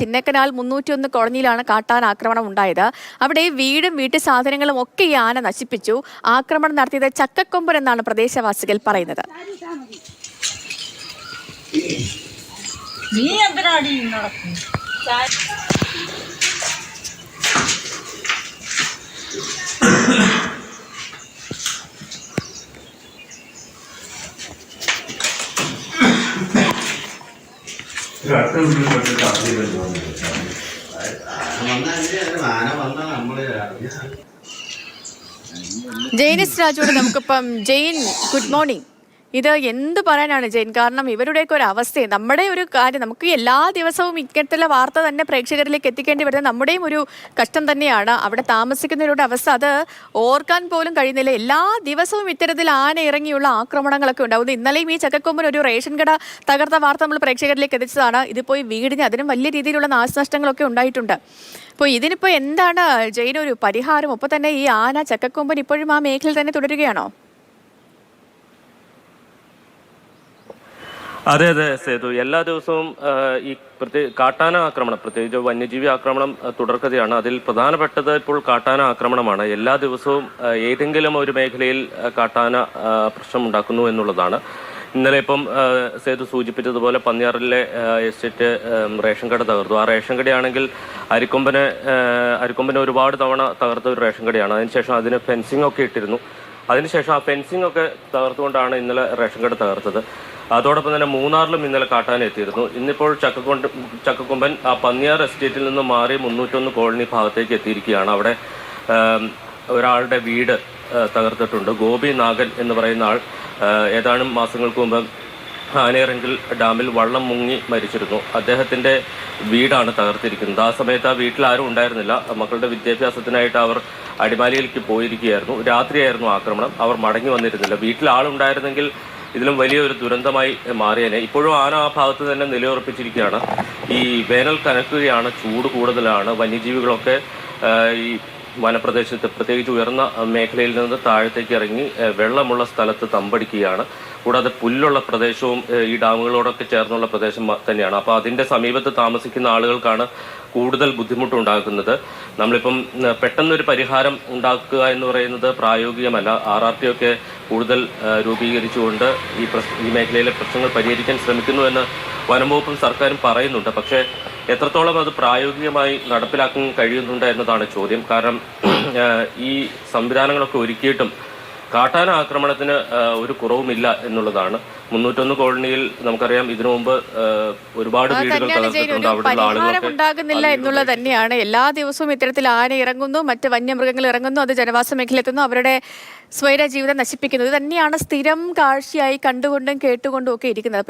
ചിന്നക്കനാൽ 301 കോളനിയിലാണ് കാട്ടാന ആക്രമണം ഉണ്ടായത്. അവിടെ വീടും വീട്ടു സാധനങ്ങളും ഒക്കെ ഈ ആന നശിപ്പിച്ചു. ആക്രമണം നടത്തിയത് ചക്കക്കൊമ്പൻ എന്നാണ് പ്രദേശവാസികൾ പറയുന്നത്. ജെയിനിസ് രാജോട് നമുക്കിപ്പം ജെയിൻ, ഗുഡ് മോർണിംഗ്. ഇത് എന്ത് പറയാനാണ് ജെയിൻ? കാരണം ഇവരുടെയൊക്കെ ഒരു അവസ്ഥ, നമ്മുടെ ഒരു കാര്യം, നമുക്ക് എല്ലാ ദിവസവും ഇത്തരത്തിലുള്ള വാർത്ത തന്നെ പ്രേക്ഷകരിലേക്ക് എത്തിക്കേണ്ടി വരുന്നത് നമ്മുടെയും ഒരു കഷ്ടം തന്നെയാണ്. അവിടെ താമസിക്കുന്നവരുടെ അവസ്ഥ അത് ഓർക്കാൻ പോലും കഴിയുന്നില്ല. എല്ലാ ദിവസവും ഇത്തരത്തിൽ ആന ഇറങ്ങിയുള്ള ആക്രമണങ്ങളൊക്കെ ഉണ്ടാകുന്നു. ഇന്നലെയും ഈ ചക്കക്കൊമ്പൻ ഒരു റേഷൻ കട തകർത്ത വാർത്ത നമ്മൾ പ്രേക്ഷകരിലേക്ക് എത്തിച്ചതാണ്. ഇതിപ്പോൾ ഈ വീടിന് അതിനും വലിയ രീതിയിലുള്ള നാശനഷ്ടങ്ങളൊക്കെ ഉണ്ടായിട്ടുണ്ട്. അപ്പോൾ ഇതിനിപ്പോൾ എന്താണ് ജെയിൻ ഒരു പരിഹാരം? ഒപ്പം തന്നെ ഈ ആന ചക്കക്കൊമ്പൻ ഇപ്പോഴും ആ മേഖലയിൽ തന്നെ തുടരുകയാണോ? അതെ സേതു, എല്ലാ ദിവസവും ഈ കാട്ടാന ആക്രമണം, പ്രത്യേകിച്ച് വന്യജീവി ആക്രമണം തുടർക്കഥയാണ്. അതിൽ പ്രധാനപ്പെട്ടത് ഇപ്പോൾ കാട്ടാന ആക്രമണമാണ്. എല്ലാ ദിവസവും ഏതെങ്കിലും ഒരു മേഖലയിൽ കാട്ടാന പ്രശ്നമുണ്ടാക്കുന്നു എന്നുള്ളതാണ്. ഇന്നലെ ഇപ്പം സേതു സൂചിപ്പിച്ചതുപോലെ പന്നിയാറിലെ എസ്റ്റേറ്റ് റേഷൻ കട തകർത്തു. ആ റേഷൻ കടയാണെങ്കിൽ അരിക്കൊമ്പനെ ഒരുപാട് തവണ തകർത്ത ഒരു റേഷൻ കടയാണ്. അതിനുശേഷം അതിന് ഫെൻസിംഗ് ഒക്കെ ഇട്ടിരുന്നു. അതിനുശേഷം ആ ഫെൻസിംഗ് ഒക്കെ തകർത്തുകൊണ്ടാണ് ഇന്നലെ റേഷൻ കട തകർത്തത്. അതോടൊപ്പം തന്നെ മൂന്നാറിലും ഇന്നലെ കാട്ടാന എത്തിയിരുന്നു. ഇന്നിപ്പോൾ ചക്കക്കൊമ്പൻ ആ പന്നിയാർ എസ്റ്റേറ്റിൽ നിന്ന് മാറി 301 കോളനി ഭാഗത്തേക്ക് എത്തിയിരിക്കുകയാണ്. അവിടെ ഒരാളുടെ വീട് തകർത്തിട്ടുണ്ട്. ഗോപി നാഗൻ എന്ന് പറയുന്ന ആൾ ഏതാനും മാസങ്ങൾക്ക് മുമ്പ് ആനയിറങ്കിൽ ഡാമിൽ വള്ളം മുങ്ങി മരിച്ചിരുന്നു. അദ്ദേഹത്തിന്റെ വീടാണ് തകർത്തിരിക്കുന്നത്. ആ സമയത്ത് ആ വീട്ടിൽ ആരും ഉണ്ടായിരുന്നില്ല. മക്കളുടെ വിദ്യാഭ്യാസത്തിനായിട്ട് അവർ അടിമാലിയിലേക്ക് പോയിരിക്കുകയായിരുന്നു. രാത്രിയായിരുന്നു ആക്രമണം. അവർ മടങ്ങി വന്നിരുന്നില്ല. വീട്ടിൽ ആളുണ്ടായിരുന്നെങ്കിൽ ഇതിലും വലിയൊരു ദുരന്തമായി മാറിയേനെ. ഇപ്പോഴും ആന ആ ഭാഗത്ത് തന്നെ നിലയുറപ്പിച്ചിരിക്കുകയാണ്. ഈ വേനൽ കനക്കുകയാണ്, ചൂട് കൂടുതലാണ്. വന്യജീവികളൊക്കെ ഈ വനപ്രദേശത്ത്, പ്രത്യേകിച്ച് ഉയർന്ന മേഖലയിൽ നിന്ന് താഴത്തേക്ക് ഇറങ്ങി വെള്ളമുള്ള സ്ഥലത്ത് തമ്പടിക്കുകയാണ്. കൂടാതെ പുല്ലുള്ള പ്രദേശവും ഈ ഡാമുകളോടൊക്കെ ചേർന്നുള്ള പ്രദേശം തന്നെയാണ്. അപ്പോൾ അതിന്റെ സമീപത്ത് താമസിക്കുന്ന ആളുകൾക്കാണ് കൂടുതൽ ബുദ്ധിമുട്ടുണ്ടാക്കുന്നത്. നമ്മളിപ്പം പെട്ടെന്നൊരു പരിഹാരം ഉണ്ടാക്കുക എന്ന് പറയുന്നത് പ്രായോഗികമല്ല. RRT ഒക്കെ കൂടുതൽ രൂപീകരിച്ചുകൊണ്ട് ഈ മേഖലയിലെ പ്രശ്നങ്ങൾ പരിഹരിക്കാൻ ശ്രമിക്കുന്നു എന്ന് വനംവകുപ്പും സർക്കാരും പറയുന്നുണ്ട്. പക്ഷേ എത്രത്തോളം അത് പ്രായോഗികമായി നടപ്പിലാക്കാൻ കഴിയുന്നുണ്ട് എന്നതാണ് ചോദ്യം. കാരണം ഈ സംവിധാനങ്ങളൊക്കെ ഒരുക്കിയിട്ടും കാട്ടാന ആക്രമണത്തിന് ഒരു കുറവുമില്ല എന്നുള്ളതാണ്. 301 കോളനിയിൽ നമുക്കറിയാം ഇതിനു മുമ്പ് ഒരുപാട് വീടുകൾ തകർത്തിട്ടുണ്ട്. അവിടെയുള്ള ആളുകൾ ഉണ്ടാകുന്നില്ല എന്നുള്ളത് തന്നെയാണ്. എല്ലാ ദിവസവും ഇത്തരത്തിൽ ആന ഇറങ്ങുന്നു, മറ്റ് വന്യമൃഗങ്ങൾ ഇറങ്ങുന്നു, അത് ജനവാസ മേഖല എത്തുന്നു, അവരുടെ സ്വൈര ജീവിതം നശിപ്പിക്കുന്നു. ഇത് തന്നെയാണ് സ്ഥിരം കാഴ്ചയായി കണ്ടുകൊണ്ടും കേട്ടുകൊണ്ടും ഒക്കെ ഇരിക്കുന്നത്.